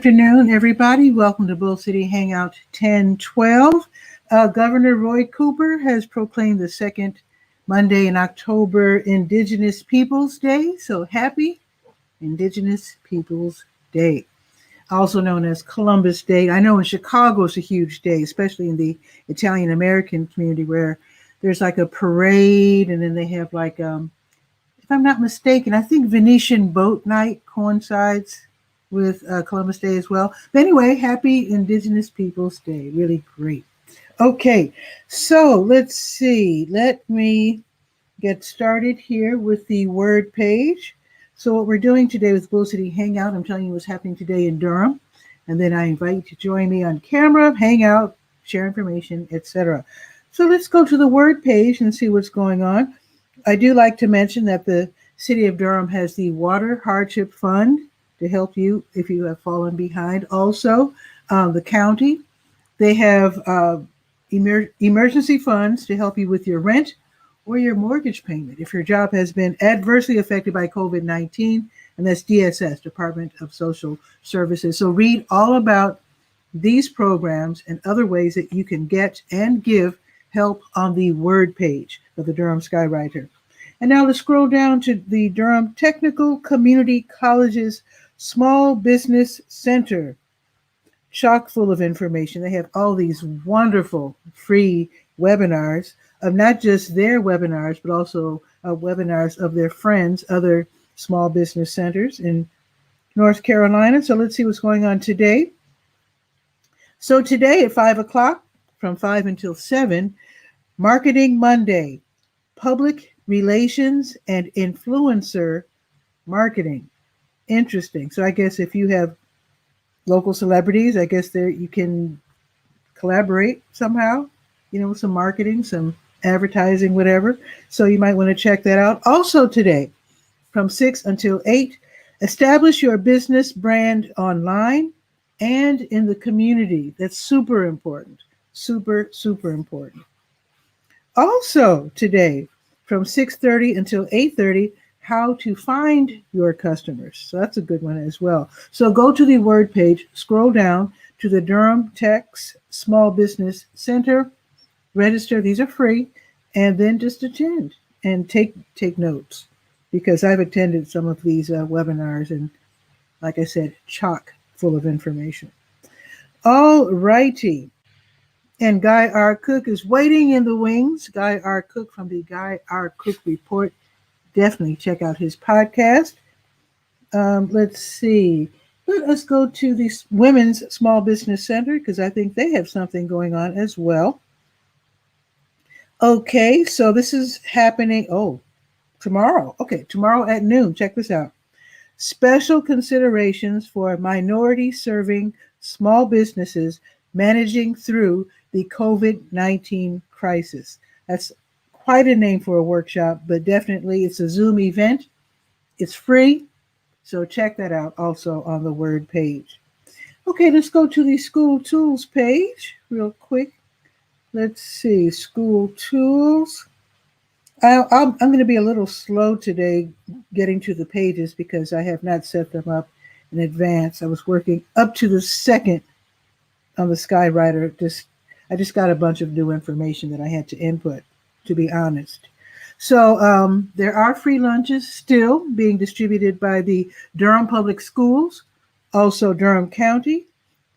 afternoon, everybody. Welcome to Bull City Hangout 1012. Governor Roy Cooper has proclaimed the second Monday in October Indigenous Peoples Day. So happy Indigenous Peoples Day, also known as Columbus Day. I know in Chicago it's a huge day, especially in the Italian American community where there's like a parade and then they have like, if I'm not mistaken, I think Venetian boat night coincides with Columbus Day as well. But anyway, happy Indigenous Peoples Day. Really great. Okay, so let's see. Let me get started here with the word page. So what we're doing today with Bull City Hangout, I'm telling you what's happening today in Durham. And then I invite you to join me on camera, hang out, share information, etc. So let's go to the word page and see what's going on. I do like to mention that the city of Durham has the Water Hardship Fund to help you if you have fallen behind. Also, the county, they have emergency funds to help you with your rent or your mortgage payment if your job has been adversely affected by COVID-19, and that's DSS, Department of Social Services. So read all about these programs and other ways that you can get and give help on the word page of the Durham Skywriter. And now let's scroll down to the Durham Technical Community College's Small Business Center, chock full of information. They have all these wonderful free webinars of not just their webinars, but also webinars of their friends, other small business centers in North Carolina. So let's see what's going on today. So today at 5 o'clock, from 5 until 7, Marketing Monday, Public Relations and Influencer Marketing. Interesting. So I guess if you have local celebrities, I guess there you can collaborate somehow, with some marketing, some advertising, whatever. So you might want to check that out. Also today, from 6 until 8, establish your business brand online and in the community. That's super important. Super, super important. Also today, from 6:30 until 8:30, how to find your customers. So that's a good one as well. So go to the word page, scroll down to the Durham Tech's Small Business Center, register. These are free, and then just attend and take notes, because I've attended some of these webinars, and like I said, chock full of information. All righty. And Guy R. Cook is waiting in the wings. Guy R. Cook from the Guy R. Cook Report. Definitely check out his podcast. Let's see. Let us go to the Women's Small Business Center, because I think they have something going on as well. Okay, so this is happening, tomorrow. Okay, tomorrow at noon. Check this out. Special considerations for minority-serving small businesses managing through the COVID-19 crisis. That's quite a name for a workshop, but definitely it's a Zoom event. It's free, so check that out also on the word page. Okay, let's go to the school tools page real quick. Let's see, school tools. I'm going to be a little slow today getting to the pages because I have not set them up in advance. I was working up to the second on the Skywriter. I just got a bunch of new information that I had to input, to be honest. So there are free lunches still being distributed by the Durham Public Schools, also Durham County.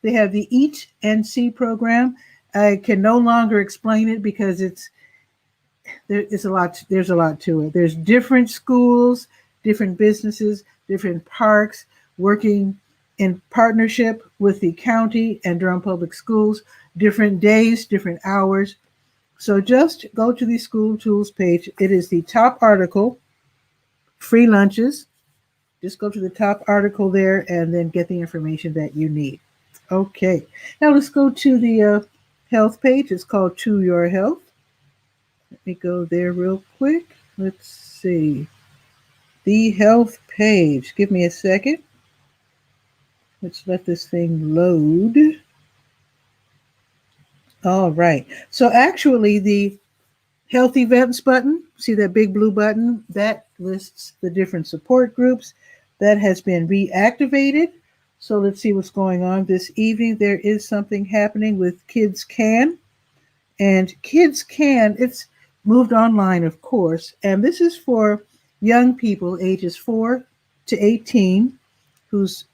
They have the Eat and See program. I can no longer explain it because there's a lot to it. There's different schools, different businesses, different parks working in partnership with the county and Durham Public Schools, different days, different hours. So just go to the school tools page. It is the top article, free lunches. Just go to the top article there and then get the information that you need. Okay, now let's go to the health page. It's called To Your Health. Let me go there real quick. Let's see. The health page. Give me a second. Let's let this thing load. All right. So actually the health events button, see that big blue button? That lists the different support groups. That has been reactivated. So let's see what's going on this evening. There is something happening with Kids Can. And Kids Can, it's moved online, of course. And this is for young people ages 4 to 18 whose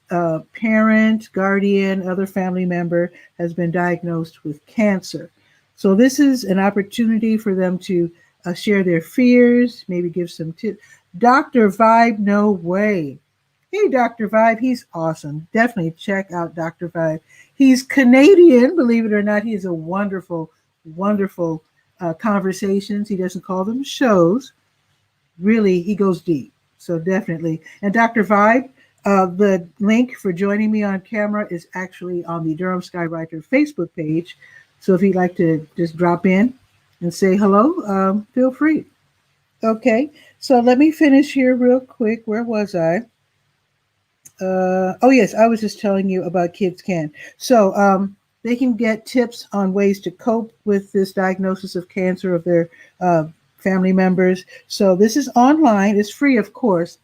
parent, guardian, other family member has been diagnosed with cancer. So this is an opportunity for them to share their fears, maybe give some tips. Dr. Vibe, no way. Hey, Dr. Vibe, he's awesome. Definitely check out Dr. Vibe. He's Canadian, believe it or not. He has a wonderful, wonderful conversations. He doesn't call them shows. Really, he goes deep. So definitely. And Dr. Vibe, the link for joining me on camera is actually on the Durham Skywriter Facebook page. So if you'd like to just drop in and say hello, feel free. Okay, so let me finish here real quick. Where was I? Oh yes, I was just telling you about Kids Can. So they can get tips on ways to cope with this diagnosis of cancer of their family members. So this is online. It's free, of course,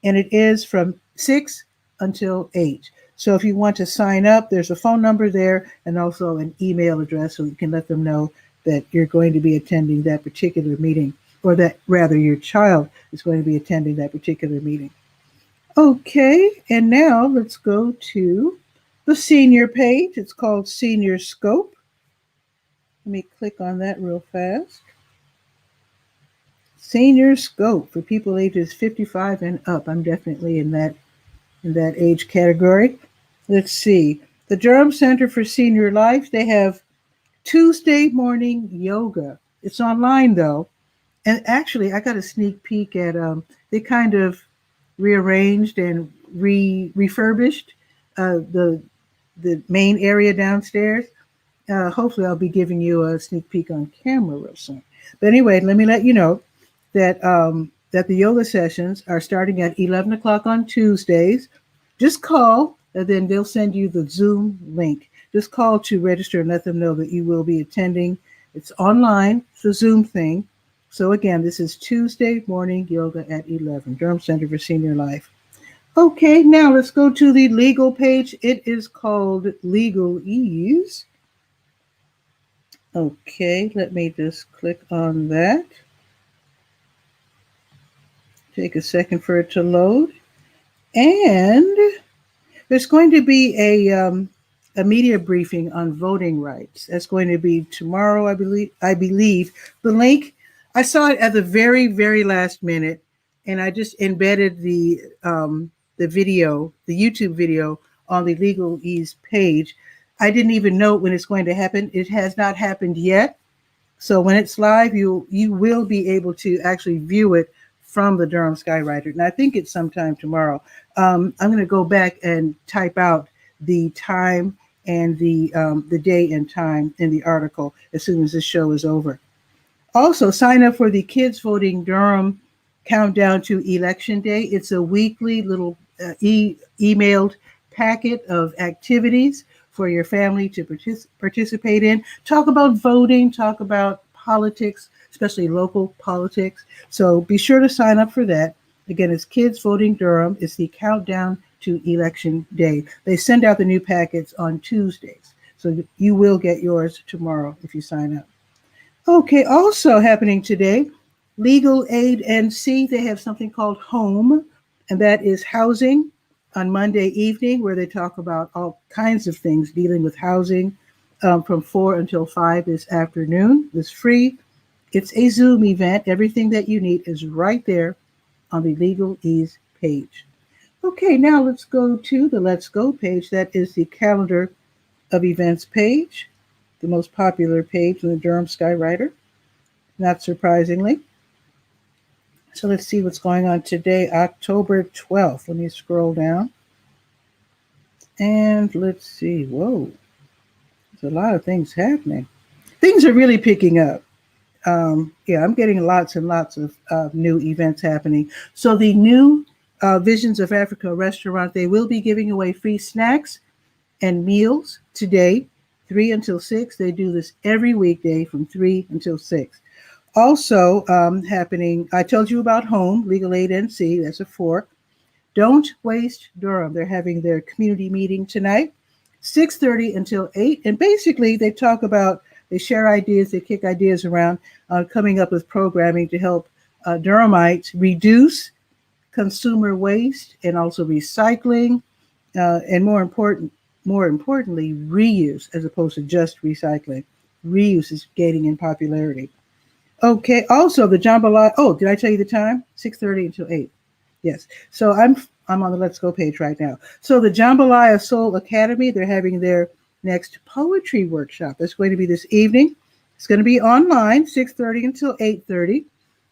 and it is from 6 until 8. So if you want to sign up, there's a phone number there and also an email address so you can let them know that you're going to be attending that particular meeting, or that rather your child is going to be attending that particular meeting. Okay, and now let's go to the senior page. It's called Senior Scope. Let me click on that real fast. Senior Scope for people ages 55 and up. I'm definitely in that age category. Let's see. The Durham Center for Senior Life, they have Tuesday morning yoga. It's online though. And actually, I got a sneak peek at they kind of rearranged and refurbished the main area downstairs. Hopefully, I'll be giving you a sneak peek on camera real soon. But anyway, let me let you know that that the yoga sessions are starting at 11 o'clock on Tuesdays. Just call, and then they'll send you the Zoom link. Just call to register and let them know that you will be attending. It's online. It's a Zoom thing. So again, this is Tuesday morning yoga at 11, Durham Center for Senior Life. Okay, now let's go to the legal page. It is called Legalese. Okay, let me just click on that. Take a second for it to load. And there's going to be a media briefing on voting rights. That's going to be tomorrow, I believe. The link, I saw it at the very, very last minute, and I just embedded the video, the YouTube video, on the Legalese page. I didn't even know when it's going to happen. It has not happened yet. So when it's live, you will be able to actually view it from the Durham Skywriter. And I think it's sometime tomorrow. I'm going to go back and type out the time and the day and time in the article as soon as this show is over. Also, sign up for the Kids Voting Durham Countdown to Election Day. It's a weekly little emailed packet of activities for your family to participate in. Talk about voting, talk about politics, especially local politics. So be sure to sign up for that. Again, it's Kids Voting Durham. It's the Countdown to Election Day. They send out the new packets on Tuesdays. So you will get yours tomorrow if you sign up. Okay, also happening today, Legal Aid NC, they have something called Home, and that is housing on Monday evening, where they talk about all kinds of things dealing with housing from 4 until 5 this afternoon. It's free. It's a Zoom event. Everything that you need is right there on the Legalese page. Okay, now let's go to the Let's Go page. That is the calendar of events page, the most popular page in the Durham Skywriter, not surprisingly. So let's see what's going on today, October 12th. Let me scroll down. And let's see. Whoa, there's a lot of things happening. Things are really picking up. Yeah, I'm getting lots and lots of new events happening. So the new Visions of Africa restaurant, they will be giving away free snacks and meals today, 3 until 6. They do this every weekday from 3 until 6. Also happening, I told you about Home, Legal Aid NC, that's a 4. Don't Waste Durham. They're having their community meeting tonight, 6:30 until 8. And basically, they talk about, they share ideas, they kick ideas around, coming up with programming to help Durhamites reduce consumer waste and also recycling, and more importantly, reuse as opposed to just recycling. Reuse is gaining in popularity. Okay. Also, the jambalaya. Oh, did I tell you the time? 6:30 until 8. Yes. So I'm on the Let's Go page right now. So the Jambalaya Soul Academy, they're having their next poetry workshop. It's going to be this evening. It's going to be online, 6:30 until 8:30.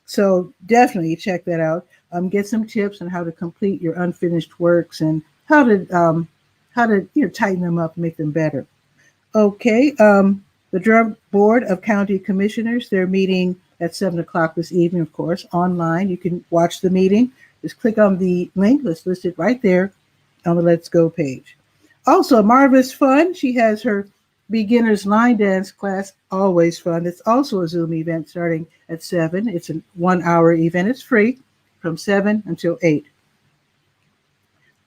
So definitely check that out. Get some tips on how to complete your unfinished works and how to tighten them up and make them better. Okay. The Durham Board of County Commissioners, they're meeting at 7 o'clock this evening, of course, online. You can watch the meeting. Just click on the link that's listed right there on the Let's Go page. Also, Marvelous Fun. She has her beginner's line dance class, always fun. It's also a Zoom event starting at 7. It's a 1-hour event. It's free from 7 until 8.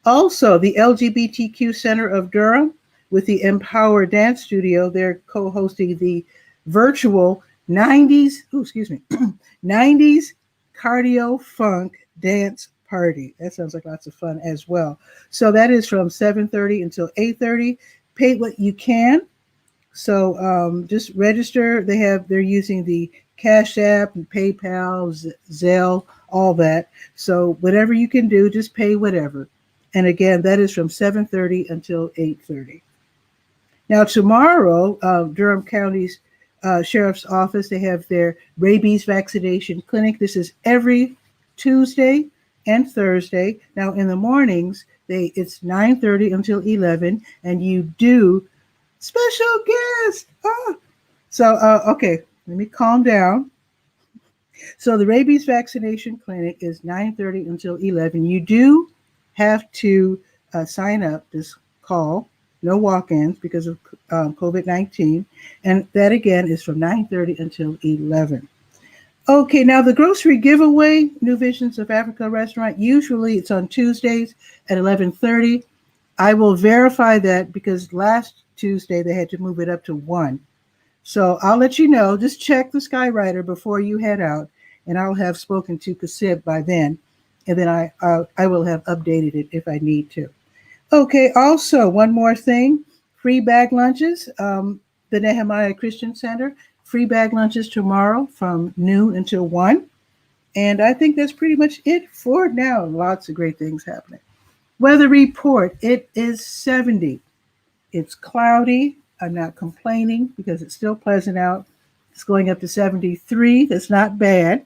Also, the LGBTQ Center of Durham with the Empower Dance Studio, they're co-hosting the virtual 90s cardio funk dance party. That sounds like lots of fun as well. So that is from 7:30 until 8:30. Pay what you can. So just register. They're using the Cash App and PayPal, Zelle, all that. So whatever you can do, just pay whatever. And again, that is from 7:30 until 8:30. Now tomorrow, Durham County's Sheriff's Office, they have their rabies vaccination clinic. This is every Tuesday and Thursday. Now in the mornings, it's 9:30 until 11, and you do special guest. Okay, let me calm down. So the rabies vaccination clinic is 9:30 until 11. You do have to sign up this call. No walk-ins because of COVID-19. And that again is from 9:30 until 11. Okay, now the grocery giveaway, New Visions of Africa restaurant, usually it's on Tuesdays at 11:30. I will verify that because last Tuesday they had to move it up to 1. So I'll let you know. Just check the Skywriter before you head out, and I'll have spoken to Kasib by then, and then I will have updated it if I need to. Okay, also, one more thing, free bag lunches. The Nehemiah Christian Center, free bag lunches tomorrow from noon until 1. And I think that's pretty much it for now. Lots of great things happening. Weather report, it is 70. It's cloudy. I'm not complaining because it's still pleasant out. It's going up to 73. That's not bad.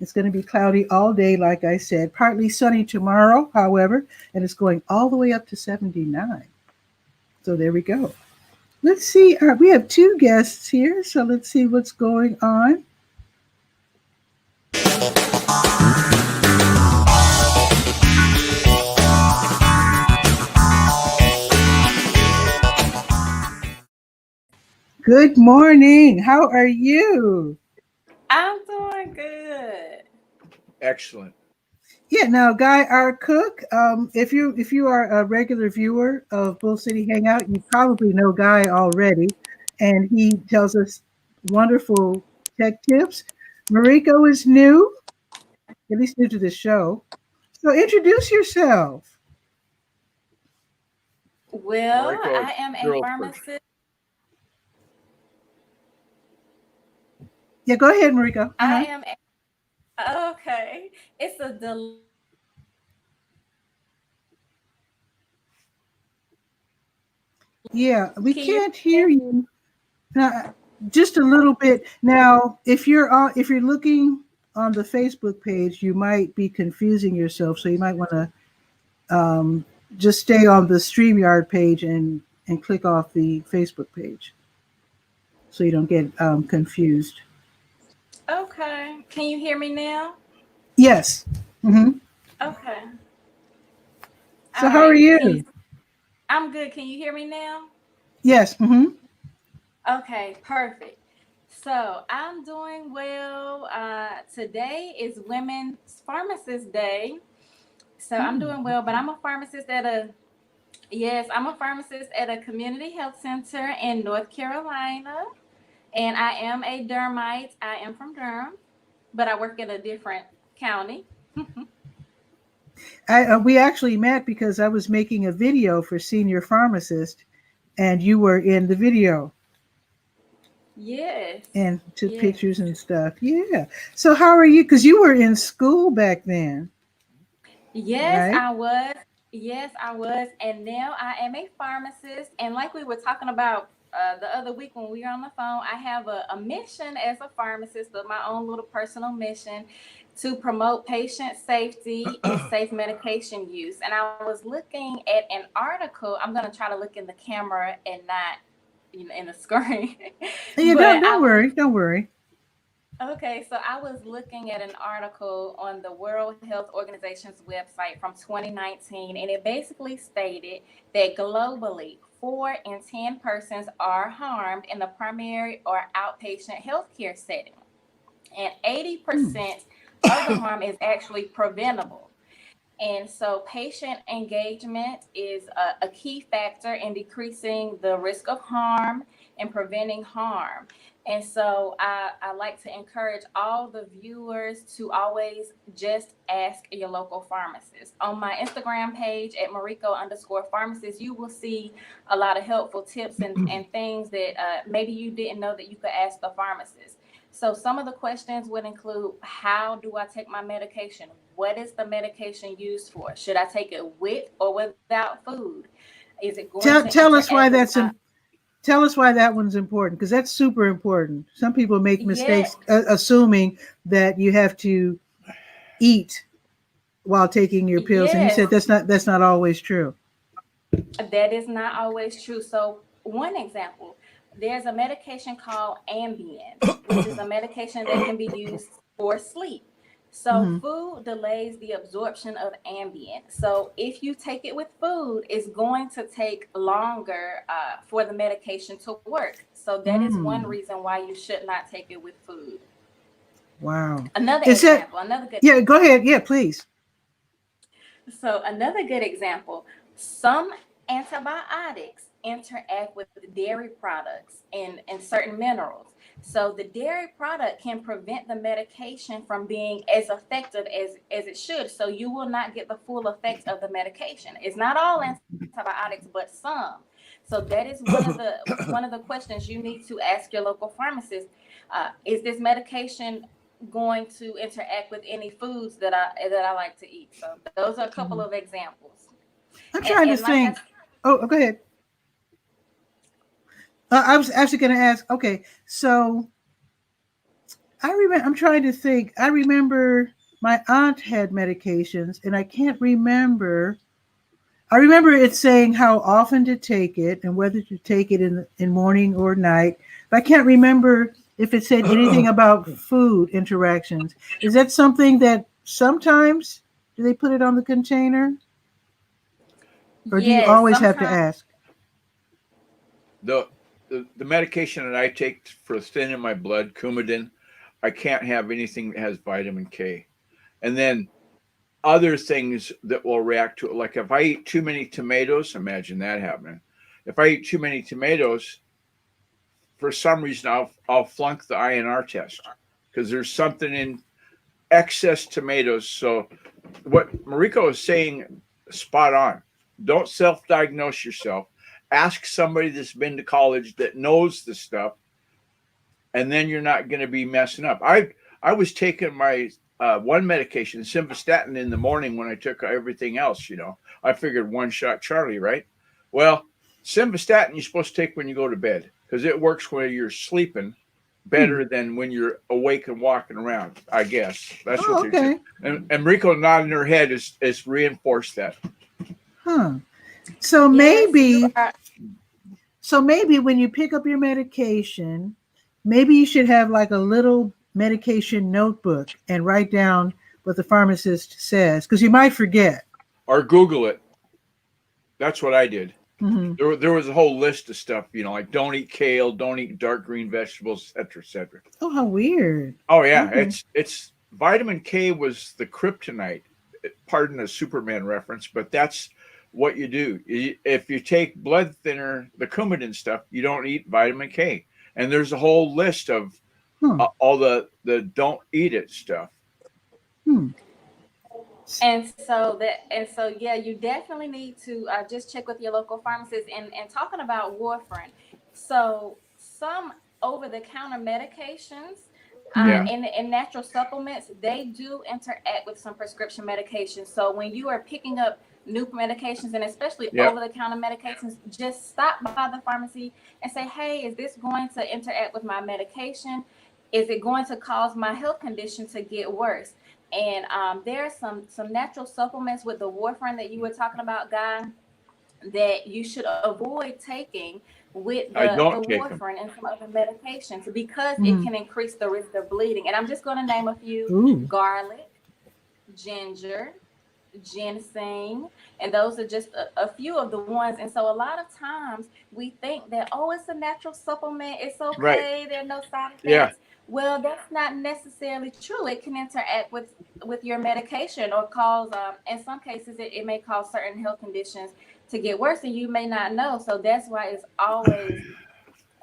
It's going to be cloudy all day, like I said. Partly sunny tomorrow, however, and it's going all the way up to 79. So there we go. Let's see. We have 2 guests here, so let's see what's going on. Good morning. How are you? I'm doing good. Excellent. Yeah, now Guy, our cook, if you are a regular viewer of Bull City Hangout, you probably know Guy already, and he tells us wonderful tech tips. Mariko is new, at least new to the show. So introduce yourself. Well, Mariko, I am a girls pharmacist. Yeah, go ahead, Mariko. I am okay. It's a Yeah, we Can you can't hear you. Just a little bit. Now, if you're looking on the Facebook page, you might be confusing yourself. So you might want to just stay on the StreamYard page and click off the Facebook page so you don't get confused. Okay. Can you hear me now? Yes. Mm-hmm. Okay. So All how are right. you? I'm good. Can you hear me now? Yes. Mm-hmm. Okay, perfect. So I'm doing well. Today is Women's Pharmacist Day. So I'm doing well, but I'm a pharmacist at a community health center in North Carolina, and I am a dermite. I am from Durham, but I work in a different county. We actually met because I was making a video for Senior Pharmacist, and you were in the video Yes. and took Yes. pictures and stuff. Yeah. So how are you? Because you were in school back then, Yes, right? I was. Yes, I was. And now I am a pharmacist. And like we were talking about the other week when we were on the phone, I have a mission as a pharmacist of my own little personal mission to promote patient safety and safe medication use. And I was looking at an article. I'm going to try to look in the camera and not, in the screen. Yeah, But don't worry, don't worry. Okay, so I was looking at an article on the World Health Organization's website from 2019, and it basically stated that globally, 4 in 10 persons are harmed in the primary or outpatient healthcare setting, and 80% of the harm is actually preventable. And so patient engagement is a key factor in decreasing the risk of harm and preventing harm. And so I like to encourage all the viewers to always just ask your local pharmacist. On my Instagram page at Mariko_pharmacist, you will see a lot of helpful tips and things that maybe you didn't know that you could ask the pharmacist. So some of the questions would include, how do I take my medication? What is the medication used for? Should I take it with or without food? Is it going to Tell us why interact with my... tell us why that one's important, because that's super important. Some people make mistakes Yes. assuming that you have to eat while taking your pills, and you said Yes, that's not always true. that is not always true. So one example, there's a medication called Ambien, which is a medication that can be used for sleep. So Hmm. food delays the absorption of Ambien. So if you take it with food, it's going to take longer for the medication to work. So that is one Mm. reason why you should not take it with food. Wow. Another Is that? example, another good Yeah. Go ahead. Yeah, please. So another good example, some antibiotics interact with the dairy products and certain minerals. So the dairy product can prevent the medication from being as effective as it should. So you will not get the full effect of the medication. It's not all antibiotics, but some. So that is one of the questions you need to ask your local pharmacist. Is this medication going to interact with any foods that I like to eat? So those are a couple Mhm. of examples. I'm And, trying to and like I think. Oh, go ahead. I was actually going to ask. Okay, so I remember. I'm trying to think. I remember my aunt had medications, and I can't remember. I remember it saying how often to take it and whether to take it in morning or night. But I can't remember if it said anything about food interactions. Is that something that sometimes do they put it on the container, or do you yes, always have to sometimes ask? The, the medication that I take for thinning my blood, Coumadin, I can't have anything that has vitamin K. And then other things that will react to it, like if I eat too many tomatoes, imagine that happening. If I eat too many tomatoes, for some reason I'll flunk the INR test because there's something in excess tomatoes. So what Mariko is saying, spot on. Don't self-diagnose yourself. Ask somebody that's been to college that knows the stuff, and then you're not going to be messing up. I was taking my one medication, simvastatin, in the morning when I took everything else. I figured one shot Charlie, right? Well, simvastatin you're supposed to take when you go to bed because it works when you're sleeping Hmm. better than when you're awake and walking around. I guess that's what Oh, they're saying. okay. And Rico nodding her head is reinforced that. Huh. So yes, you maybe, are. so maybe when you pick up your medication, maybe you should have like a little medication notebook and write down what the pharmacist says, because you might forget. Or Google it. That's what I did. Hmm. There was a whole list of stuff, like don't eat kale, don't eat dark green vegetables, etc., etc. Oh, how weird. Oh yeah, Okay. it's vitamin K was the kryptonite pardon the Superman reference, but that's what you do. If you take blood thinner, the Coumadin stuff, you don't eat vitamin K. And there's a whole list of all the don't eat it stuff. And so yeah, you definitely need to just check with your local pharmacist. And talking about warfarin, so some over-the-counter medications and natural supplements, they do interact with some prescription medications. So when you are picking up new medications, and especially over-the-counter medications, just stop by the pharmacy and say, hey, is this going to interact with my medication? Is it going to cause my health condition to get worse? And there are some natural supplements with the warfarin that you were talking about, Guy, that you should avoid taking with the warfarin and some other medications, because it can increase the risk of bleeding. And I'm just going to name a few: garlic, ginger, ginseng, and those are just a few of the ones. And so a lot of times we think that, oh, it's a natural supplement, it's okay, there are no side effects. Well, that's not necessarily true. It can interact with your medication or cause, in some cases, it may cause certain health conditions to get worse, and you may not know. So that's why it's always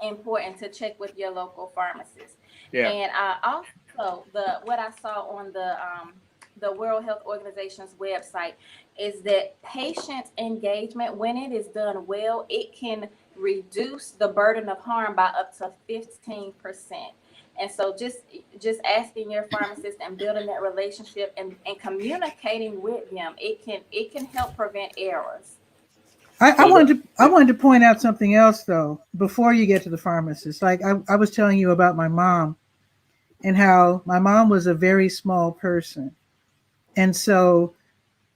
important to check with your local pharmacist. And also, what I saw on the World Health Organization's website is that patient engagement, when it is done well, it can reduce the burden of harm by up to 15%. And so just asking your pharmacist and building that relationship and communicating with them, it can help prevent errors. I wanted to point out something else though before you get to the pharmacist. Like I was telling you about my mom and how my mom was a very small person, and so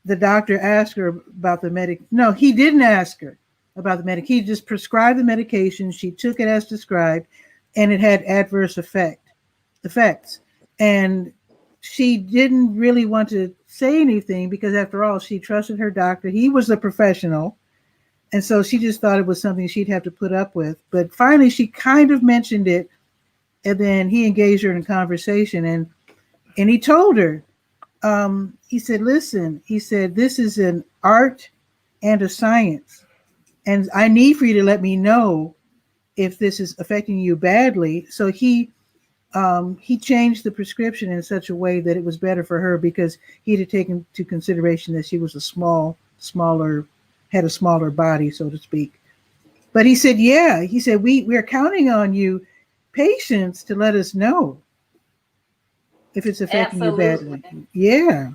the doctor asked her about the medic. No, he didn't ask her about the medic. He just prescribed the medication. She took it as described, and it had adverse effects. And she didn't really want to say anything because, after all, she trusted her doctor. He was a professional. And so she just thought it was something she'd have to put up with. But finally, she kind of mentioned it. And then he engaged her in a conversation. And he told her, he said, listen, he said, this is an art and a science. And I need for you to let me know if this is affecting you badly. So he changed the prescription in such a way that it was better for her, because he had taken into consideration that she was had a smaller body, so to speak. But he said, we're counting on you patients to let us know if it's affecting you badly. Yeah.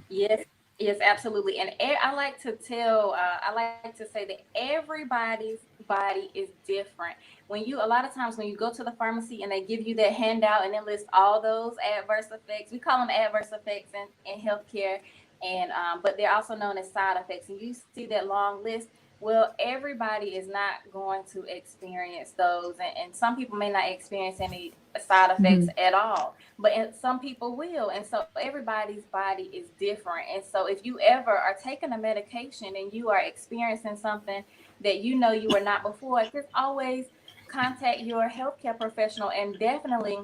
Yes, absolutely. And I like to say that everybody's body is different. A lot of times when you go to the pharmacy and they give you that handout and it lists all those adverse effects, we call them adverse effects in healthcare, and but they're also known as side effects. And you see that long list. Well, everybody is not going to experience those, and some people may not experience any side effects at all, but some people will. And so everybody's body is different. And so if you ever are taking a medication and you are experiencing something that you know you were not before, just always contact your healthcare professional, and definitely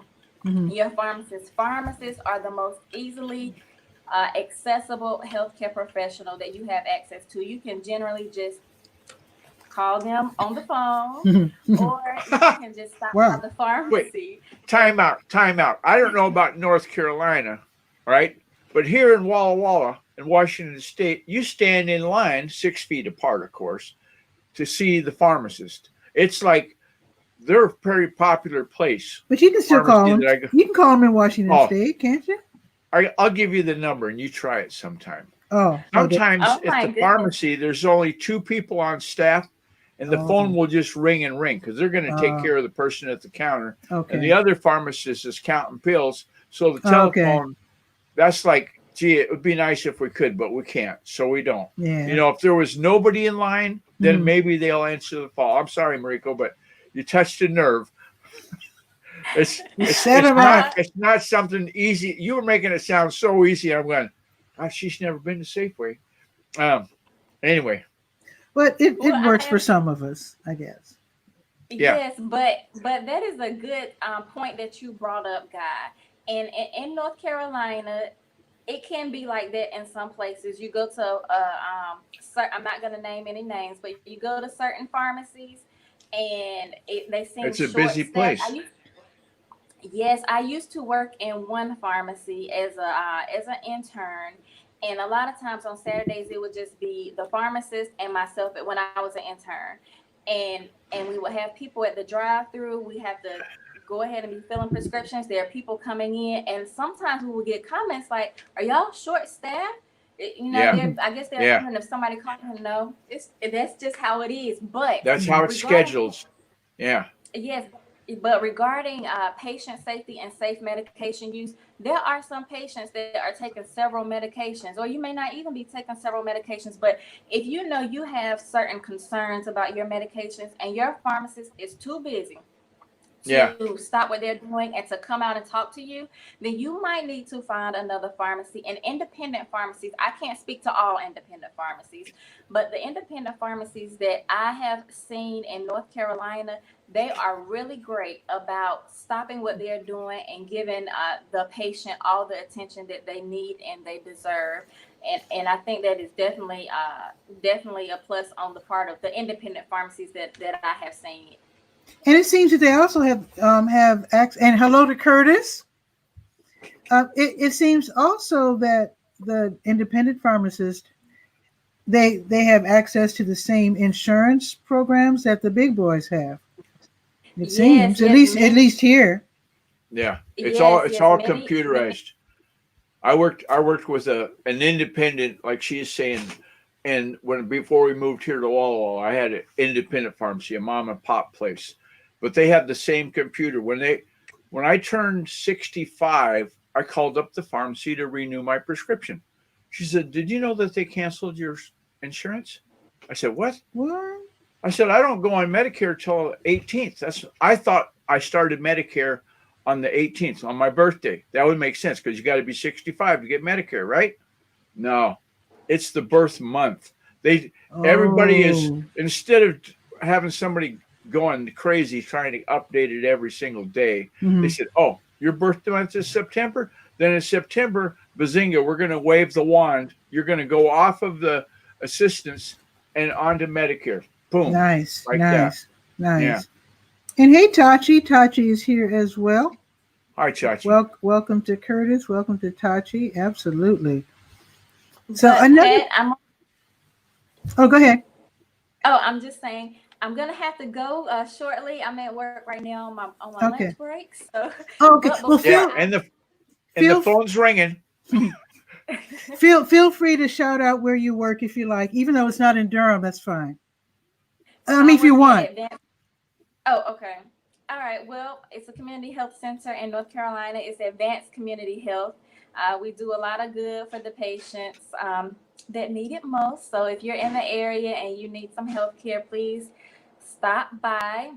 your pharmacist. Pharmacists are the most easily accessible healthcare professional that you have access to. You can generally just call them on the phone, or you can just stop by the pharmacy. Wait, time out. I don't know about North Carolina, right? But here in Walla Walla, in Washington State, you stand in line 6 feet apart, of course, to see the pharmacist. It's like they're a very popular place. But you can still call them. You can call them in Washington State, can't you? I'll give you the number and you try it sometime. Sometimes at the pharmacy, there's only 2 people on staff, and the phone will just ring and ring because they're going to take care of the person at the counter. And the other pharmacist is counting pills. So the telephone, that's like, gee, it would be nice if we could, but we can't. So we don't. Yeah. You know, if there was nobody in line, then maybe they'll answer the phone. I'm sorry, Mariko, but you touched a nerve. It's not something easy. You were making it sound so easy. I'm going, gosh, she's never been to Safeway. Anyway. But it works for some of us, I guess. Yes, but that is a good point that you brought up, Guy. And in North Carolina, it can be like that in some places. You go to I'm not going to name any names, but you go to certain pharmacies and they seem It's a short busy staffed. place. Yes, I used to work in one pharmacy as an intern, and a lot of times on Saturdays it would just be the pharmacist and myself when I was an intern, and we would have people at the drive-through. We have to go ahead and be filling prescriptions. There are people coming in, and sometimes we would get comments like, "Are y'all short-staffed?" Yeah. I guess they're Yeah. wondering if somebody called them. No, that's just how it is. But That's how it's scheduled. Yeah. yes, but regarding patient safety and safe medication use, there are some patients that are taking several medications, or you may not even be taking several medications. But if you know you have certain concerns about your medications and your pharmacist is too busy to stop what they're doing and to come out and talk to you, then you might need to find another pharmacy. And independent pharmacies, I can't speak to all independent pharmacies, but the independent pharmacies that I have seen in North Carolina, they are really great about stopping what they're doing and giving the patient all the attention that they need and they deserve. And I think that is definitely a plus on the part of the independent pharmacies that I have seen. And it seems that they also have access. And hello to Curtis. It seems also that the independent pharmacist they have access to the same insurance programs that the big boys have. It seems at least here. Yeah, it's all computerized. I worked with an independent, like she is saying, and before we moved here to Walla Walla, I had an independent pharmacy, a mom and pop place, but they have the same computer. When I turned 65, I called up the pharmacy to renew my prescription. She said, "Did you know that they canceled your insurance?" I said, "What?" What? I said, "I don't go on Medicare till 18th. I thought I started Medicare on the 18th, on my birthday. That would make sense because you got to be 65 to get Medicare, right?" No, it's the birth month. Everybody is, instead of having somebody going crazy trying to update it every single day, they said, "Oh, your birth month is September? Then in September, bazinga, we're going to wave the wand. You're going to go off of the assistance and onto Medicare." Boom. Nice. That. Yeah. And hey, Tachi. Tachi is here as well. Hi, Tachi. Welcome to Curtis. Welcome to Tachi. Absolutely. So go ahead. Oh, I'm just saying, I'm gonna have to go shortly. I'm at work right now on my lunch break. So okay. Well, and the phone's ringing. Feel free to shout out where you work if you like, even though it's not in Durham. That's fine. I mean, if you want. Oh, okay. All right. Well, it's a community health center in North Carolina. It's Advanced Community Health. We do a lot of good for the patients that need it most. So if you're in the area and you need some health care, please stop by.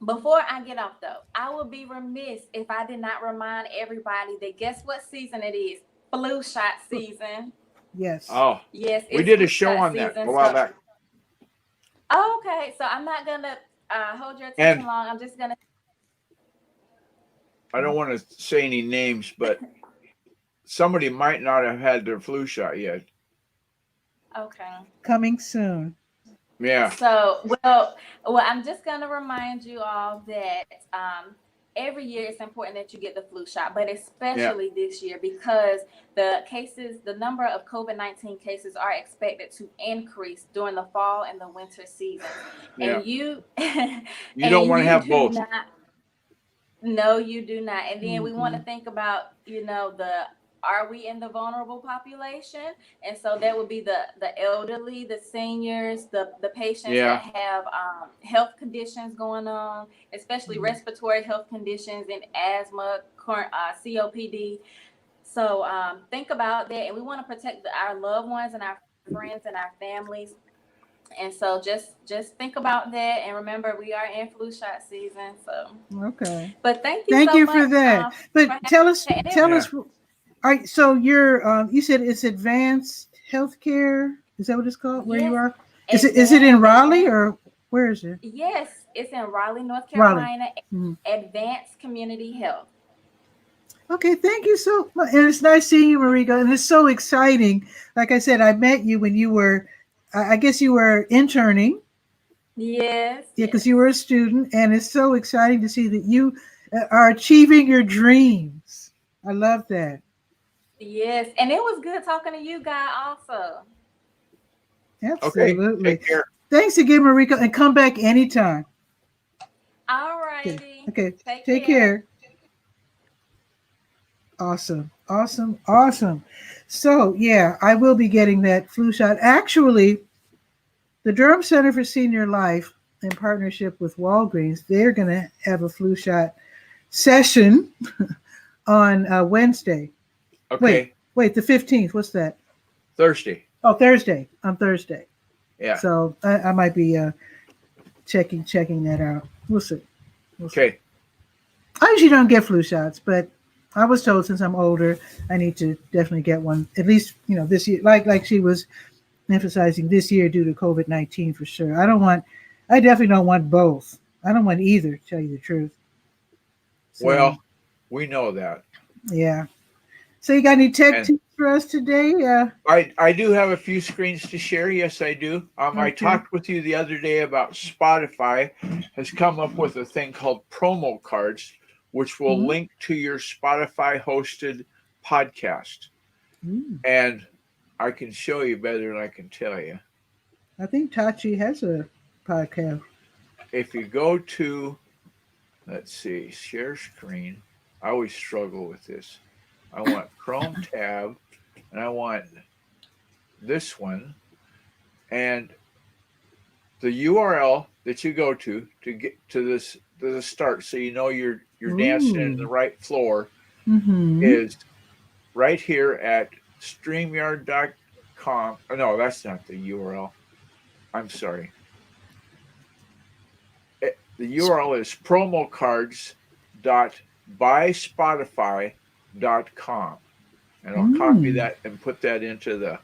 Before I get off, though, I would be remiss if I did not remind everybody that guess what season it is? Flu shot season. Yes. Oh, yes. We did a show on that a while back. Okay, so I'm not gonna hold your attention long. I'm just gonna. I don't want to say any names, but somebody might not have had their flu shot yet. Okay. Coming soon. Yeah. So, well, I'm just gonna remind you all that every year it's important that you get the flu shot, but especially this year because the number of COVID-19 cases are expected to increase during the fall and the winter season. Yeah. And you don't want to have both. No, you do not. And then we want to think about, are we in the vulnerable population? And so that would be the elderly, the seniors, the patients that have health conditions going on, especially respiratory health conditions and asthma, COPD. So think about that. And we want to protect our loved ones and our friends and our families. And so just think about that. And remember, we are in flu shot season. So okay. But thank you for that. But tell us. All right, so you said it's advanced healthcare. Is that what it's called? Where you are? Is it in Raleigh or where is it? Yes, it's in Raleigh, North Carolina. Advanced Community Health. Okay, thank you so much. And it's nice seeing you, Marika. And it's so exciting. Like I said, I met you when you were, I guess you were interning. Yes, Yeah, because yes. you were a student. And it's so exciting to see that you are achieving your dreams. I love that. Yes, and it was good talking to you guys also. Okay, Absolutely. take care. Thanks again, Marika. And come back anytime. All Okay. righty. Okay. Take Take care. care. Awesome. Awesome. Awesome. So, yeah, I will be getting that flu shot. Actually, the Durham Center for Senior Life, in partnership with Walgreens, they're going to have a flu shot session on Wednesday. Okay, Wait, the 15th. What's that? Thursday. Oh, Thursday. On Thursday. Yeah. So I might be checking that out. We'll see. Okay. I usually don't get flu shots, but I was told since I'm older, I need to definitely get one. At least this year, like she was emphasizing this year due to COVID-19 for sure. I definitely don't want both. I don't want either, to tell you the truth. So, Well, we know that. yeah. So you got any tech And tips for us today? I do have a few screens to share. Yes, I do. I Okay. talked with you the other day about Spotify has come up with a thing called promo cards, which will Mhm. link to your Spotify hosted podcast. And I can show you better than I can tell you. I think Tachi has a podcast. If you go to, let's see, share screen. I always struggle with this. I want Chrome tab, and I want this one, and the URL that you go to get to the start, so you know you're dancing in the Ooh. right floor, Mm-hmm. is right here at StreamYard.com. Oh, no, that's not the URL. I'm sorry. The URL is promocards.buyspotify.com. And I'll copy that and put that into the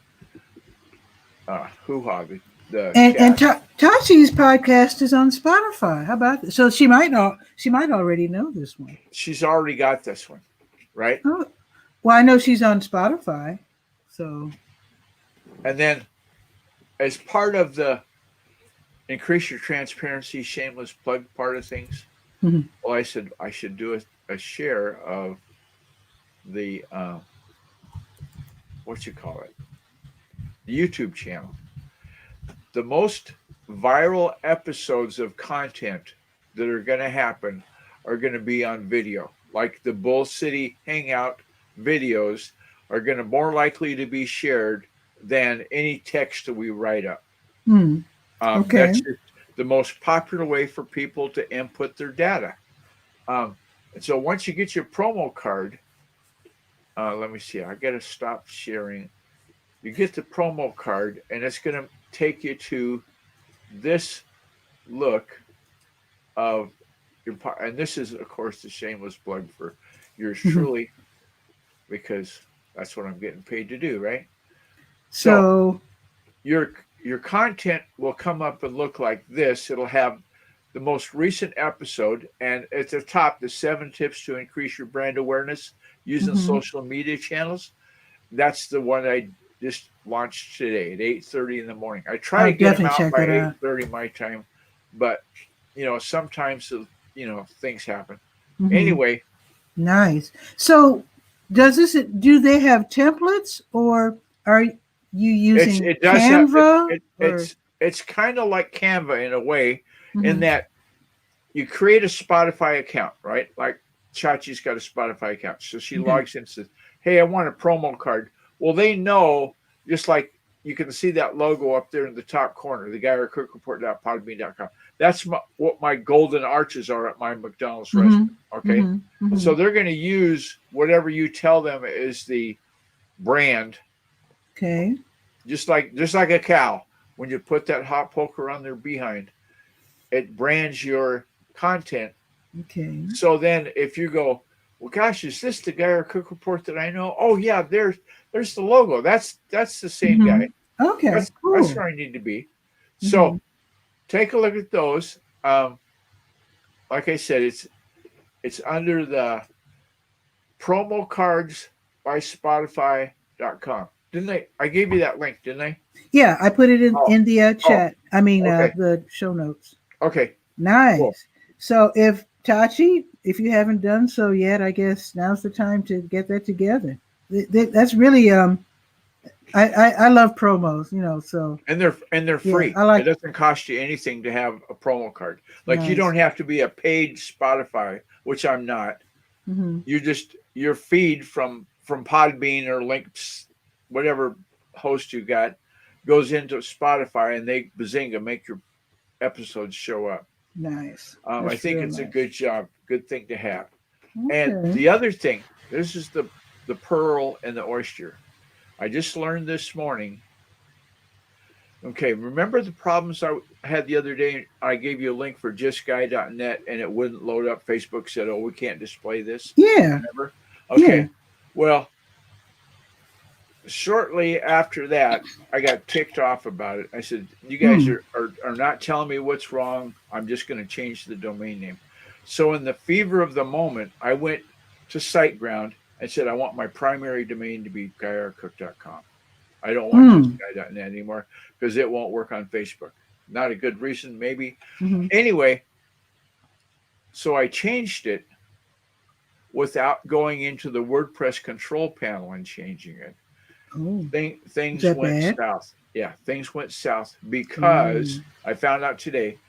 hoo-ha, the And chat. Tachi's podcast is on Spotify. How about that? So she might already know this one. She's already got this one, right? Oh, well, I know she's on Spotify. So, And then as part of the increase your transparency, shameless plug part of things, Mhm. well, I said I should do a share of the what you call it, the YouTube channel. The most viral episodes of content that are going to happen are going to be on video. Like the Bull City Hangout videos are going to more likely to be shared than any text that we write up. Okay. That's just the most popular way for people to input their data. And so once you get your promo card, let me see, I got to stop sharing. You get the promo card, and it's going to take you to this look of your, and this is, of course, the shameless plug for yours truly, because that's what I'm getting paid to do, right? So your content will come up and look like this. It'll have the most recent episode, and at the top, the 7 tips to increase your brand awareness using social media channels. That's the one I just launched today at 8:30 in the morning. I try I'll to get them definitely out check by that out. 8:30 my time, but sometimes things happen. Anyway, Nice. So, do they have templates, or are you using it does have Canva? Or it's kind of like Canva in a way, in that you create a Spotify account, right? Like Chachi's got a Spotify account, so she logs in and says, "Hey, I want a promo card." Well, they know, just like you can see that logo up there in the top corner, the GuyRCookReport.podbean.com. That's what my golden arches are at my McDonald's restaurant. Okay, so they're going to use whatever you tell them is the brand. Okay. Just like a cow, when you put that hot poker on their behind, it brands your content. Okay. So then if you go, well, gosh, is this the Guy or Cook Report that I know? Oh yeah, there's the logo. That's the same guy. Okay. That's where I need to be. So take a look at those. Like I said, it's under the promo cards by Spotify.com. Didn't I gave you that link, didn't I? Yeah, I put it in the chat. I mean, okay. the show notes. Okay. Nice. Cool. So if Tachi, if you haven't done so yet, I guess now's the time to get that together. That's really I love promos, so and they're free. I like, it doesn't cost you anything to have a promo card. Like nice. You don't have to be a paid Spotify, which I'm not. Mm-hmm. Your feed from Podbean or Links, whatever host you got, goes into Spotify, and they bazinga make your episodes show up. Nice. I think it's nice. a good job, good thing to have. Okay. And the other thing, this is the pearl and the oyster. I just learned this morning. Okay, remember the problems I had the other day? I gave you a link for justguy.net and it wouldn't load up. Facebook said, "Oh, we can't display this." Yeah. Remember? Okay. Yeah. Well, shortly after that, I got ticked off about it. I said, "You guys are not telling me what's wrong. I'm just going to change the domain name." So in the fever of the moment, I went to SiteGround and said, "I want my primary domain to be GuyRcook.com. I don't want justguy.net anymore because it won't work on Facebook." Not a good reason, maybe. Mm-hmm. Anyway, so I changed it without going into the WordPress control panel and changing it. Oh, things went south. Yeah, things went south because I found out today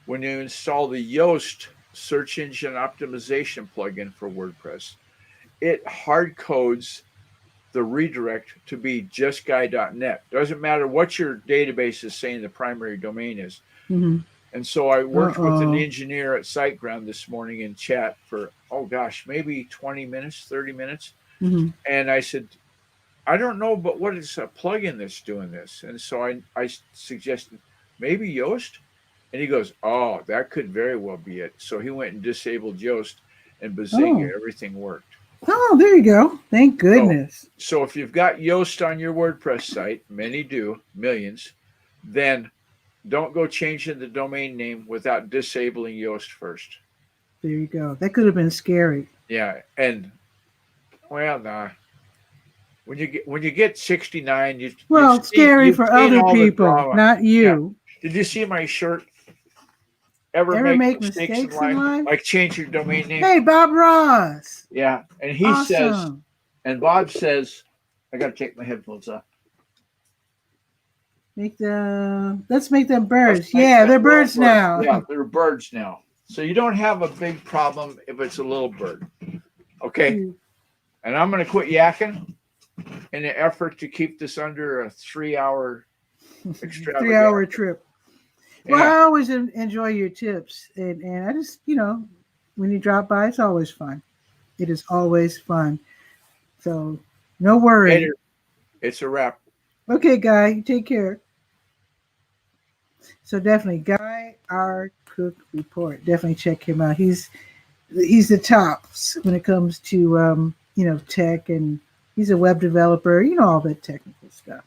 when you install the Yoast search engine optimization plugin for WordPress, it hard codes the redirect to be justguy.net. Doesn't matter what your database is saying the primary domain is. Mm-hmm. And so I worked with an engineer at SiteGround this morning in chat for, maybe 20 minutes, 30 minutes. Mm-hmm. And I said, "I don't know, but what is a plugin that's doing this?" And so I suggested, maybe Yoast? And he goes, "Oh, that could very well be it." So he went and disabled Yoast, and bazinga, everything worked. Oh, there you go. Thank goodness. So if you've got Yoast on your WordPress site, many do, millions, then don't go changing the domain name without disabling Yoast first. There you go. That could have been scary. Yeah, and nah. When you get 69, scary for other people, not you. Yeah. Did you see my shirt? Ever make mistakes in life? Like change your domain name? Hey, Bob Ross. Yeah, and he says, and Bob says, I got to take my headphones off. Let's make them birds. They're birds now. Yeah, they're birds now. So you don't have a big problem if it's a little bird. Okay. And I'm going to quit yakking in an effort to keep this under a 3-hour extravaganza. 3-hour trip. Well, I always enjoy your tips. And I just, when you drop by, it's always fun. It is always fun. So no worry. Later. It's a wrap. Okay, Guy, you take care. So definitely, Guy R. Cook Report. Definitely check him out. He's the tops when it comes to tech, and he's a web developer. All that technical stuff.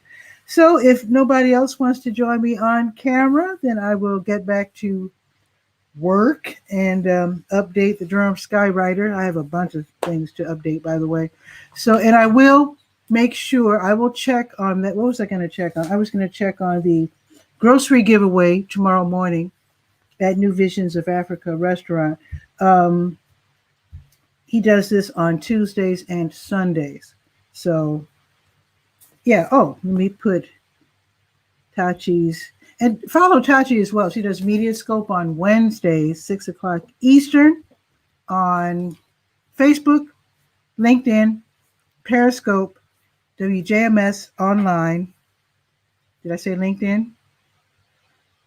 So if nobody else wants to join me on camera, then I will get back to work and update the Durham Skywriter. I have a bunch of things to update, by the way. So, and I will make sure, I will check on that. What was I going to check on? I was going to check on the grocery giveaway tomorrow morning at New Visions of Africa restaurant. He does this on Tuesdays and Sundays. So, yeah. Oh, let me put Tachi's, and follow Tachi as well. She does Media Scope on Wednesdays, 6:00 Eastern, on Facebook, LinkedIn, Periscope, WJMS Online. Did I say LinkedIn?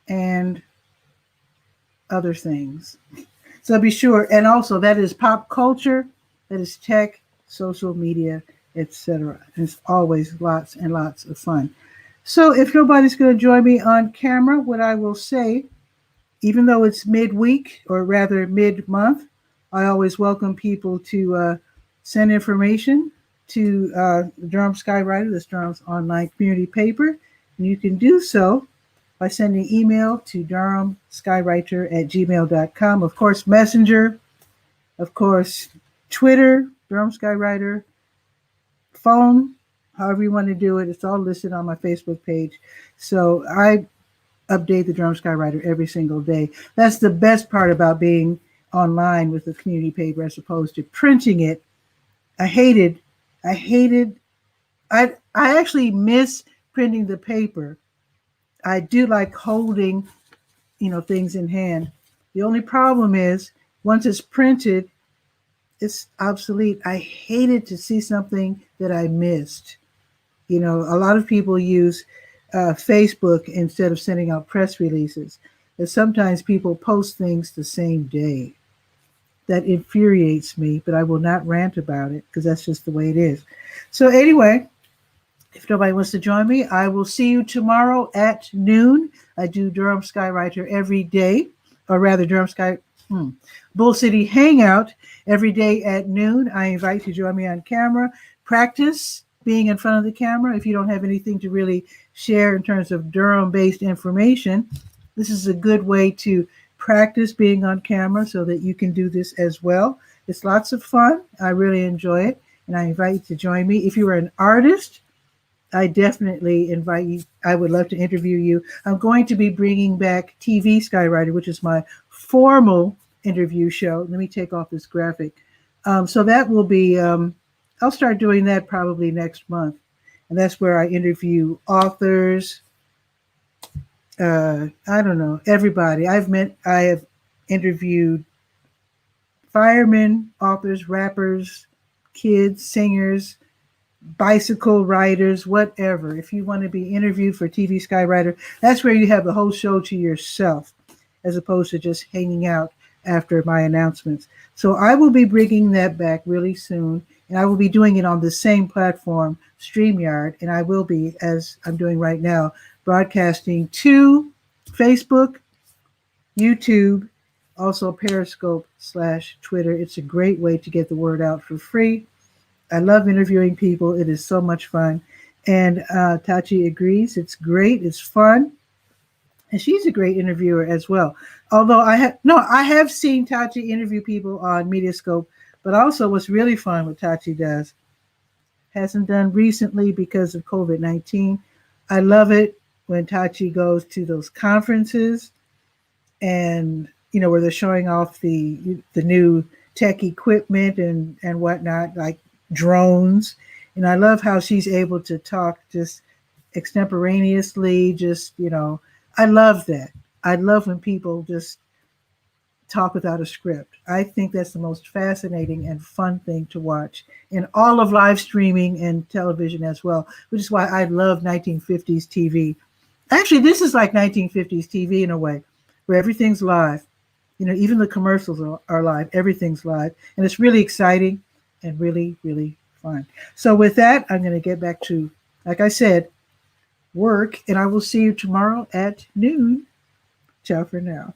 And other things. So be sure. And also, that is pop culture, that is tech, social media, etc. It's always lots and lots of fun. So if nobody's going to join me on camera, what I will say, even though it's midweek, or rather mid-month, I always welcome people to send information to the Durham Skywriter, this Durham's online community paper. And you can do so by sending email to durhamskywriter@gmail.com. Of course, Messenger, of course, Twitter, Durham Skywriter, phone, however you want to do it. It's all listed on my Facebook page. So I update the Durham Skywriter every single day. That's the best part about being online with the community paper as opposed to printing it. I actually miss printing the paper. I do like holding, things in hand. The only problem is once it's printed, it's obsolete. I hated to see something that I missed. A lot of people use Facebook instead of sending out press releases. And sometimes people post things the same day. That infuriates me, but I will not rant about it because that's just the way it is. So anyway, if nobody wants to join me, I will see you tomorrow at noon. I do Durham Skywriter every day, or rather Bull City Hangout every day at noon. I invite you to join me on camera. Practice being in front of the camera. If you don't have anything to really share in terms of Durham-based information, this is a good way to practice being on camera so that you can do this as well. It's lots of fun. I really enjoy it, and I invite you to join me. If you are an artist, I definitely invite you. I would love to interview you. I'm going to be bringing back TV Skywriter, which is my formal interview show. Let me take off this graphic. So that will be, I'll start doing that probably next month. And that's where I interview authors, I don't know, everybody. I have interviewed firemen, authors, rappers, kids, singers, bicycle riders, whatever. If you want to be interviewed for TV Skywriter, that's where you have the whole show to yourself, as opposed to just hanging out after my announcements. So I will be bringing that back really soon, and I will be doing it on the same platform, StreamYard, and I will be, as I'm doing right now, broadcasting to Facebook, YouTube, also Periscope/Twitter. It's a great way to get the word out for free. I love interviewing people. It is so much fun. And Tachi agrees. It's great. It's fun. And she's a great interviewer as well. Although I have seen Tachi interview people on Mediascope, but also what's really fun what Tachi does, hasn't done recently because of COVID-19. I love it when Tachi goes to those conferences and, where they're showing off the new tech equipment and whatnot, like drones. And I love how she's able to talk just extemporaneously, I love that. I love when people just talk without a script. I think that's the most fascinating and fun thing to watch in all of live streaming and television as well, which is why I love 1950s TV. Actually, this is like 1950s TV in a way, where everything's live. Even the commercials are live. Everything's live. And it's really exciting and really, really fun. So with that, I'm going to get back to, like I said, work, and I will see you tomorrow at noon. Ciao for now.